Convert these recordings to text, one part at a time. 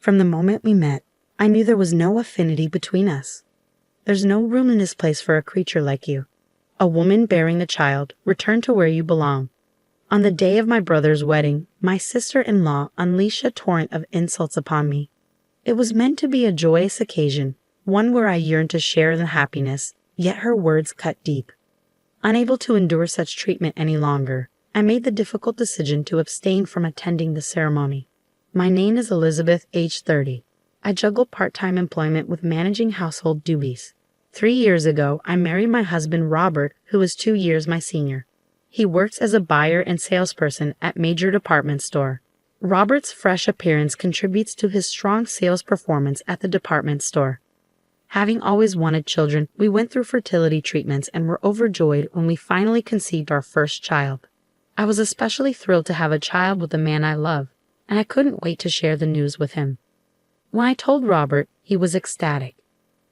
From the moment we met, I knew there was no affinity between us. There's no room in this place for a creature like you. A woman bearing a child, return to where you belong. On the day of my brother's wedding, my sister-in-law unleashed a torrent of insults upon me. It was meant to be a joyous occasion, one where I yearned to share the happiness, yet her words cut deep. Unable to endure such treatment any longer, I made the difficult decision to abstain from attending the ceremony. My name is Elizabeth, age 30. I juggle part-time employment with managing household duties. 3 years ago, I married my husband Robert, who is 2 years my senior. He works as a buyer and salesperson at major department store. Robert's fresh appearance contributes to his strong sales performance at the department store. Having always wanted children, we went through fertility treatments and were overjoyed when we finally conceived our first child. I was especially thrilled to have a child with the man I love, and I couldn't wait to share the news with him. When I told Robert, he was ecstatic.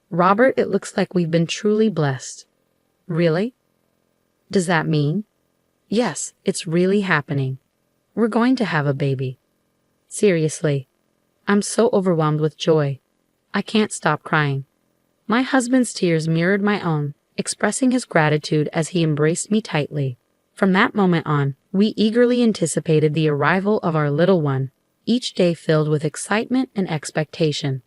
"Robert, it looks like we've been truly blessed." "Really? Does that mean?" "Yes, it's really happening. We're going to have a baby." "Seriously, I'm so overwhelmed with joy. I can't stop crying." My husband's tears mirrored my own, expressing his gratitude as he embraced me tightly. From that moment on, we eagerly anticipated the arrival of our little one, each day filled with excitement and expectation.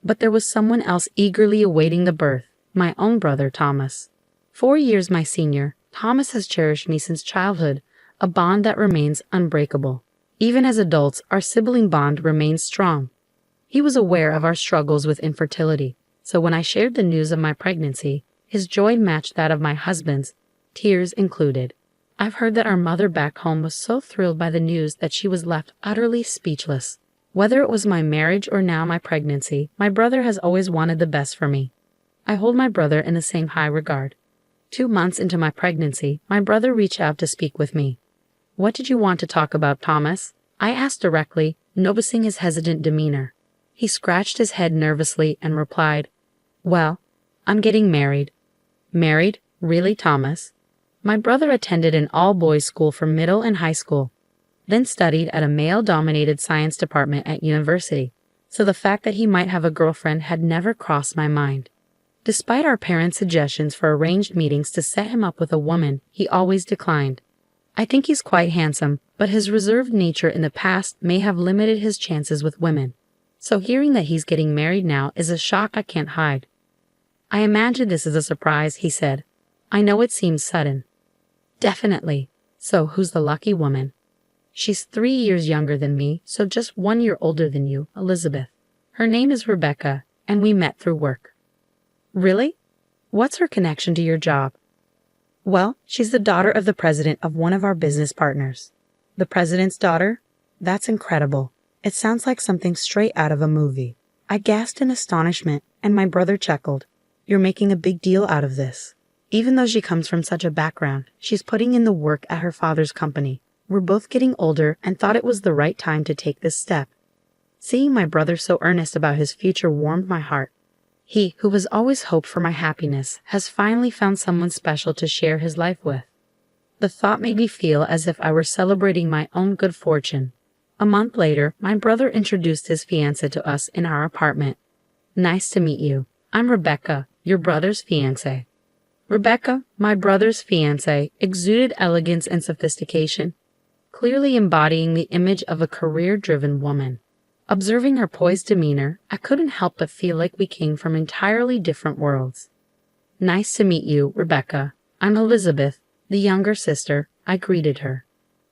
But there was someone else eagerly awaiting the birth, my own brother Thomas. 4 years my senior, Thomas has cherished me since childhood, a bond that remains unbreakable. Even as adults, our sibling bond remains strong. He was aware of our struggles with infertility, so when I shared the news of my pregnancy, his joy matched that of my husband's, tears included. I've heard that our mother back home was so thrilled by the news that she was left utterly speechless. Whether it was my marriage or now my pregnancy, my brother has always wanted the best for me. I hold my brother in the same high regard. 2 months into my pregnancy, my brother reached out to speak with me. "What did you want to talk about, Thomas?" I asked directly, noticing his hesitant demeanor. He scratched his head nervously and replied, "Well, I'm getting married." "Married? Really, Thomas?" My brother attended an all-boys school for middle and high school, then studied at a male-dominated science department at university, so the fact that he might have a girlfriend had never crossed my mind. Despite our parents' suggestions for arranged meetings to set him up with a woman, he always declined. I think he's quite handsome, but his reserved nature in the past may have limited his chances with women. So hearing that he's getting married now is a shock I can't hide. "I imagine this is a surprise," he said. "I know it seems sudden." "Definitely. So who's the lucky woman?" "She's 3 years younger than me, so just 1 year older than you, Elizabeth. Her name is Rebecca, and we met through work." "Really? What's her connection to your job?" "Well, she's the daughter of the president of one of our business partners." "The president's daughter? That's incredible. It sounds like something straight out of a movie." I gasped in astonishment, and my brother chuckled. "You're making a big deal out of this." Even though she comes from such a background, she's putting in the work at her father's company. We're both getting older and thought it was the right time to take this step. Seeing my brother so earnest about his future warmed my heart. He, who has always hoped for my happiness, has finally found someone special to share his life with. The thought made me feel as if I were celebrating my own good fortune. A month later, my brother introduced his fiancée to us in our apartment. "Nice to meet you. I'm Rebecca, your brother's fiancée." Rebecca, my brother's fiancée, exuded elegance and sophistication, clearly embodying the image of a career-driven woman. Observing her poised demeanor, I couldn't help but feel like we came from entirely different worlds. "Nice to meet you, Rebecca. I'm Elizabeth, the younger sister," I greeted her.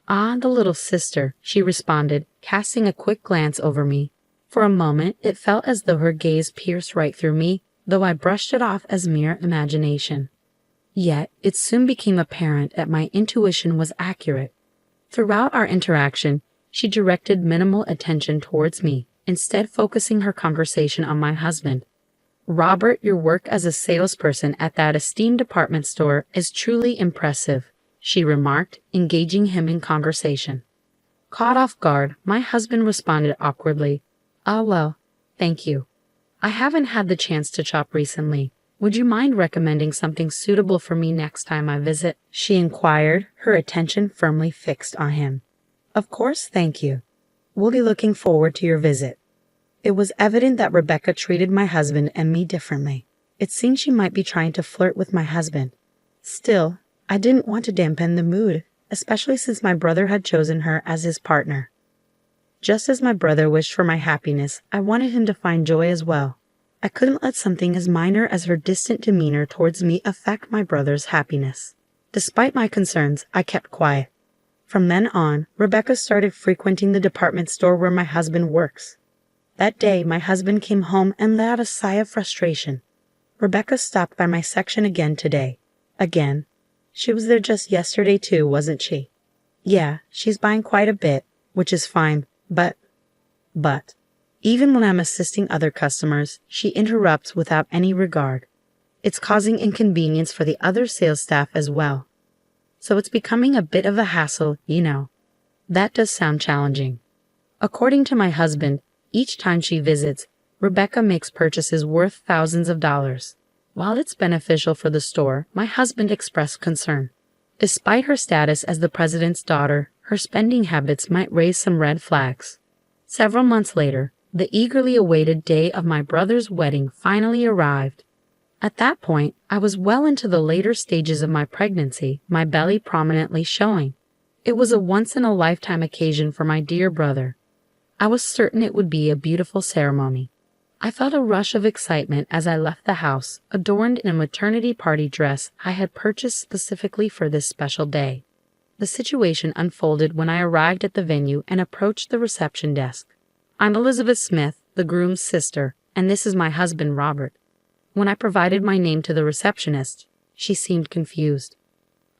"Ah, the little sister," she responded, casting a quick glance over me. For a moment, it felt as though her gaze pierced right through me, though I brushed it off as mere imagination. Yet, it soon became apparent that my intuition was accurate. Throughout our interaction, she directed minimal attention towards me, instead focusing her conversation on my husband. "Robert, your work as a salesperson at that esteemed department store is truly impressive," she remarked, engaging him in conversation. Caught off guard, my husband responded awkwardly, "Ah, well, thank you. I haven't had the chance to shop recently. Would you mind recommending something suitable for me next time I visit?" she inquired, her attention firmly fixed on him. "Of course, thank you. We'll be looking forward to your visit." It was evident that Rebecca treated my husband and me differently. It seemed she might be trying to flirt with my husband. Still, I didn't want to dampen the mood, especially since my brother had chosen her as his partner. Just as my brother wished for my happiness, I wanted him to find joy as well. I couldn't let something as minor as her distant demeanor towards me affect my brother's happiness. Despite my concerns, I kept quiet. From then on, Rebecca started frequenting the department store where my husband works. That day, my husband came home and let out a sigh of frustration. Rebecca stopped by my section again today. Again. She was there just yesterday too, wasn't she? Yeah, she's buying quite a bit, which is fine, but, even when I'm assisting other customers, she interrupts without any regard. It's causing inconvenience for the other sales staff as well. So it's becoming a bit of a hassle, you know. That does sound challenging. According to my husband, each time she visits, Rebecca makes purchases worth thousands of dollars. While it's beneficial for the store, my husband expressed concern. Despite her status as the president's daughter, her spending habits might raise some red flags. Several months later, the eagerly awaited day of my brother's wedding finally arrived. At that point, I was well into the later stages of my pregnancy, my belly prominently showing. It was a once-in-a-lifetime occasion for my dear brother. I was certain it would be a beautiful ceremony. I felt a rush of excitement as I left the house, adorned in a maternity party dress I had purchased specifically for this special day. The situation unfolded when I arrived at the venue and approached the reception desk. I'm Elizabeth Smith, the groom's sister, and this is my husband, Robert. When I provided my name to the receptionist, she seemed confused.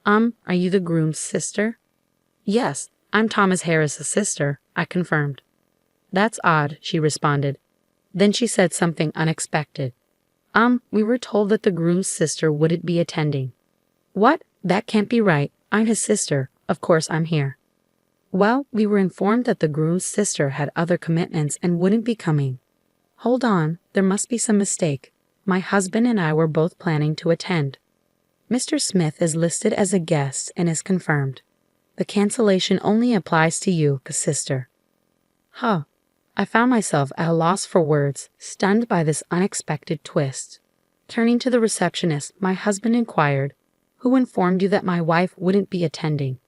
Are you the groom's sister? Yes, I'm Thomas Harris's sister, I confirmed. That's odd, she responded. Then she said something unexpected. We were told that the groom's sister wouldn't be attending. What? That can't be right. I'm his sister. Of course I'm here. Well, we were informed that the groom's sister had other commitments and wouldn't be coming. Hold on, there must be some mistake. My husband and I were both planning to attend. Mr. Smith is listed as a guest and is confirmed. The cancellation only applies to you, sister. Huh. I found myself at a loss for words, stunned by this unexpected twist. Turning to the receptionist, my husband inquired, "Who informed you that my wife wouldn't be attending?"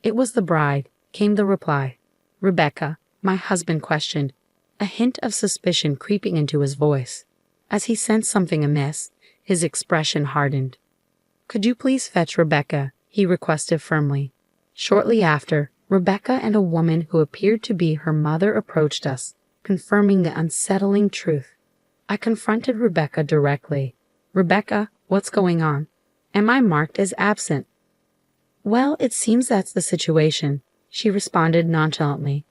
"It was the bride," came the reply. "Rebecca," my husband questioned, a hint of suspicion creeping into his voice. As he sensed something amiss, his expression hardened. "Could you please fetch Rebecca?" he requested firmly. Shortly after, Rebecca and a woman who appeared to be her mother approached us, confirming the unsettling truth. I confronted Rebecca directly. "Rebecca, what's going on? Am I marked as absent?" "Well, it seems that's the situation," she responded nonchalantly.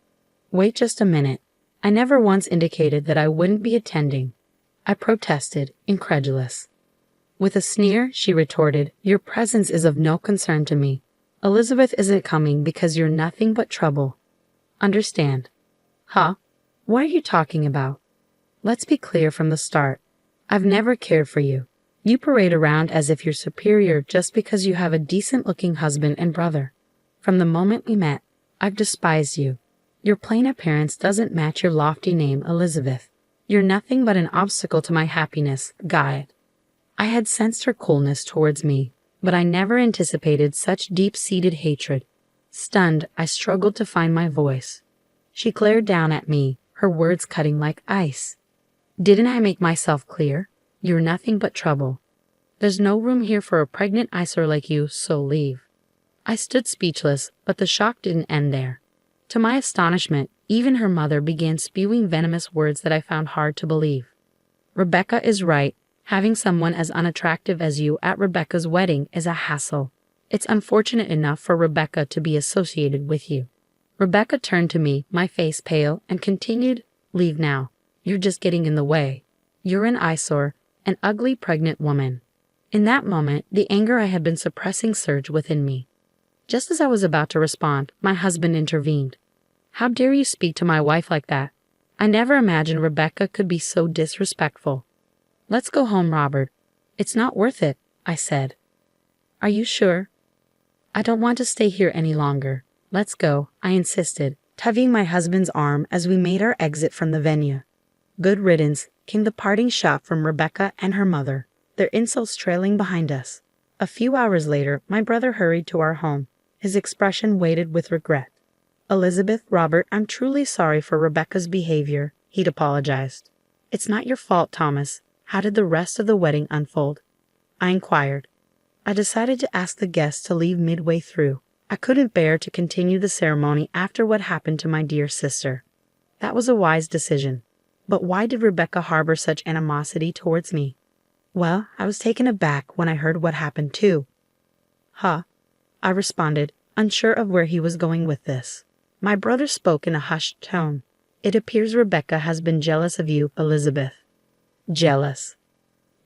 "Wait just a minute. I never once indicated that I wouldn't be attending," I protested, incredulous. With a sneer, she retorted, "Your presence is of no concern to me. Elizabeth isn't coming because you're nothing but trouble. Understand?" "Huh? What are you talking about?" "Let's be clear from the start. I've never cared for you. You parade around as if you're superior just because you have a decent-looking husband and brother. From the moment we met, I've despised you. Your plain appearance doesn't match your lofty name, Elizabeth. You're nothing but an obstacle to my happiness, guide." I had sensed her coolness towards me, but I never anticipated such deep-seated hatred. Stunned, I struggled to find my voice. She glared down at me, her words cutting like ice. "Didn't I make myself clear? You're nothing but trouble. There's no room here for a pregnant eyesore like you, so leave." I stood speechless, but the shock didn't end there. To my astonishment, even her mother began spewing venomous words that I found hard to believe. "Rebecca is right. Having someone as unattractive as you at Rebecca's wedding is a hassle. It's unfortunate enough for Rebecca to be associated with you." Rebecca turned to me, my face pale, and continued, "Leave now. You're just getting in the way. You're an eyesore, an ugly pregnant woman." In that moment, the anger I had been suppressing surged within me. Just as I was about to respond, my husband intervened. "How dare you speak to my wife like that? I never imagined Rebecca could be so disrespectful." "Let's go home, Robert. It's not worth it," I said. "Are you sure?" "I don't want to stay here any longer. Let's go," I insisted, tugging my husband's arm as we made our exit from the venue. Good riddance came the parting shot from Rebecca and her mother, their insults trailing behind us. A few hours later, my brother hurried to our home, his expression weighted with regret. Elizabeth, Robert, I'm truly sorry for Rebecca's behavior, he'd apologized. It's not your fault, Thomas. How did the rest of the wedding unfold? I inquired. I decided to ask the guests to leave midway through. I couldn't bear to continue the ceremony after what happened to my dear sister. That was a wise decision. But why did Rebecca harbor such animosity towards me? Well, I was taken aback when I heard what happened too. Huh, I responded, unsure of where he was going with this. My brother spoke in a hushed tone. It appears Rebecca has been jealous of you, Elizabeth. Jealous.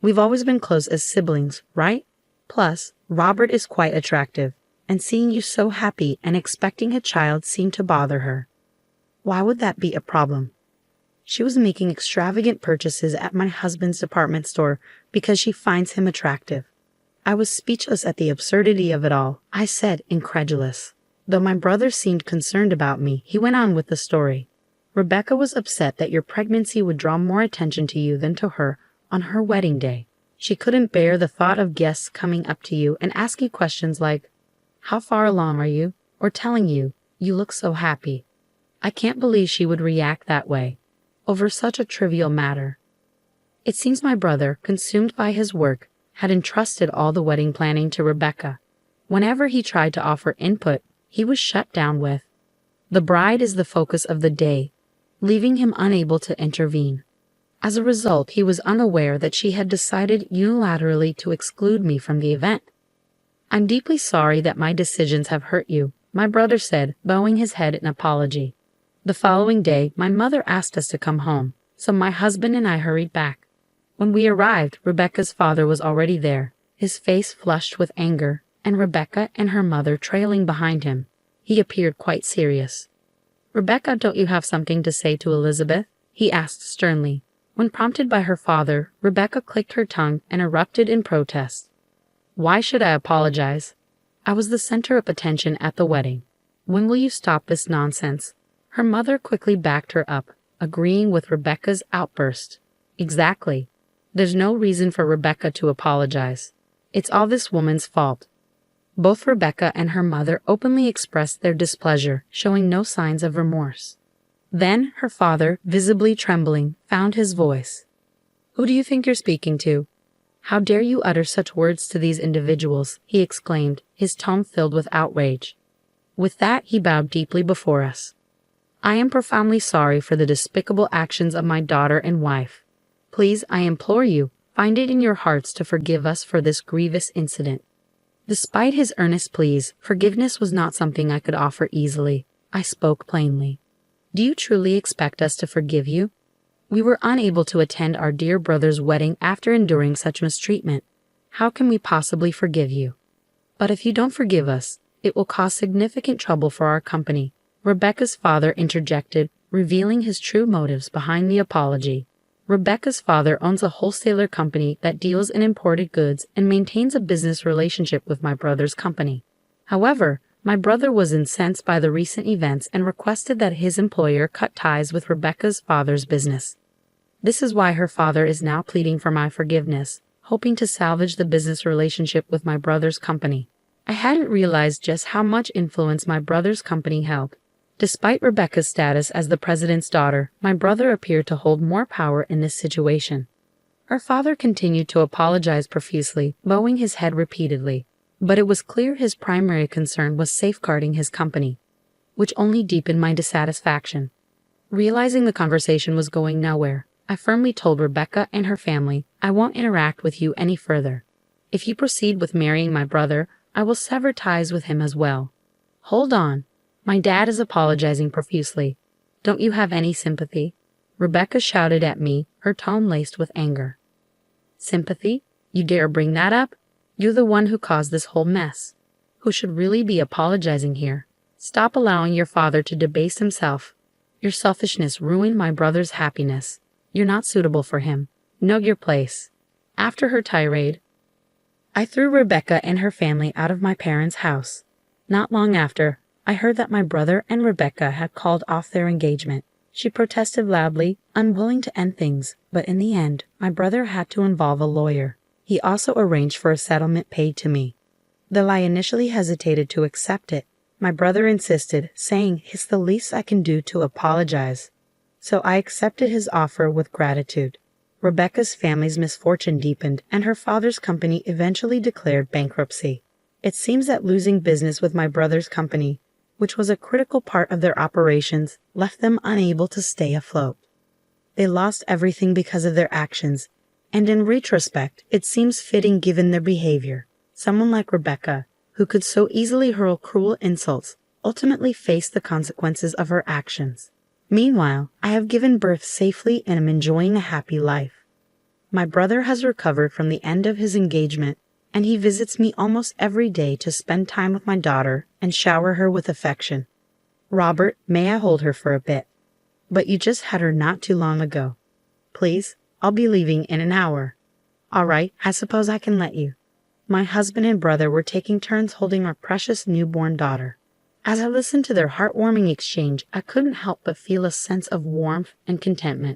We've always been close as siblings, right? Plus, Robert is quite attractive, and seeing you so happy and expecting a child seemed to bother her. Why would that be a problem? She was making extravagant purchases at my husband's department store because she finds him attractive. I was speechless at the absurdity of it all. I said, incredulous. Though my brother seemed concerned about me, he went on with the story. Rebecca was upset that your pregnancy would draw more attention to you than to her on her wedding day. She couldn't bear the thought of guests coming up to you and asking questions like, "How far along are you?" or telling you, "You look so happy." I can't believe she would react that way over such a trivial matter. It seems my brother, consumed by his work, had entrusted all the wedding planning to Rebecca. Whenever he tried to offer input, he was shut down with, "The bride is the focus of the day," leaving him unable to intervene. As a result, he was unaware that she had decided unilaterally to exclude me from the event. "I'm deeply sorry that my decisions have hurt you," my brother said, bowing his head in apology. The following day, my mother asked us to come home, so my husband and I hurried back. When we arrived, Rebecca's father was already there, his face flushed with anger, and Rebecca and her mother trailing behind him. He appeared quite serious. "Rebecca, don't you have something to say to Elizabeth?" he asked sternly. When prompted by her father, Rebecca clicked her tongue and erupted in protest. "Why should I apologize? I was the center of attention at the wedding. When will you stop this nonsense?" Her mother quickly backed her up, agreeing with Rebecca's outburst. "Exactly. There's no reason for Rebecca to apologize. It's all this woman's fault." Both Rebecca and her mother openly expressed their displeasure, showing no signs of remorse. Then her father, visibly trembling, found his voice. "Who do you think you're speaking to? How dare you utter such words to these individuals?" he exclaimed, his tone filled with outrage. With that, he bowed deeply before us. "I am profoundly sorry for the despicable actions of my daughter and wife. Please, I implore you, find it in your hearts to forgive us for this grievous incident." Despite his earnest pleas, forgiveness was not something I could offer easily. I spoke plainly. "Do you truly expect us to forgive you? We were unable to attend our dear brother's wedding after enduring such mistreatment. How can we possibly forgive you? But if you don't forgive us, it will cause significant trouble for our company." Rebecca's father interjected, revealing his true motives behind the apology. Rebecca's father owns a wholesaler company that deals in imported goods and maintains a business relationship with my brother's company. However, my brother was incensed by the recent events and requested that his employer cut ties with Rebecca's father's business. This is why her father is now pleading for my forgiveness, hoping to salvage the business relationship with my brother's company. I hadn't realized just how much influence my brother's company held. Despite Rebecca's status as the president's daughter, my brother appeared to hold more power in this situation. Her father continued to apologize profusely, bowing his head repeatedly, but it was clear his primary concern was safeguarding his company, which only deepened my dissatisfaction. Realizing the conversation was going nowhere, I firmly told Rebecca and her family, "I won't interact with you any further. If you proceed with marrying my brother, I will sever ties with him as well." "Hold on. My dad is apologizing profusely. Don't you have any sympathy?" Rebecca shouted at me, her tone laced with anger. "Sympathy? You dare bring that up? You're the one who caused this whole mess. Who should really be apologizing here? Stop allowing your father to debase himself. Your selfishness ruined my brother's happiness. You're not suitable for him. Know your place." After her tirade, I threw Rebecca and her family out of my parents' house. Not long after, I heard that my brother and Rebecca had called off their engagement. She protested loudly, unwilling to end things, but in the end, my brother had to involve a lawyer. He also arranged for a settlement paid to me. Though I initially hesitated to accept it, my brother insisted, saying it's the least I can do to apologize. So I accepted his offer with gratitude. Rebecca's family's misfortune deepened, and her father's company eventually declared bankruptcy. It seems that losing business with my brother's company, which was a critical part of their operations, left them unable to stay afloat. They lost everything because of their actions, and in retrospect, it seems fitting given their behavior. Someone like Rebecca, who could so easily hurl cruel insults, ultimately faced the consequences of her actions. Meanwhile, I have given birth safely and am enjoying a happy life. My brother has recovered from the end of his engagement, and he visits me almost every day to spend time with my daughter and shower her with affection. Robert, may I hold her for a bit? But you just had her not too long ago. Please, I'll be leaving in an hour. All right, I suppose I can let you. My husband and brother were taking turns holding our precious newborn daughter. As I listened to their heartwarming exchange, I couldn't help but feel a sense of warmth and contentment.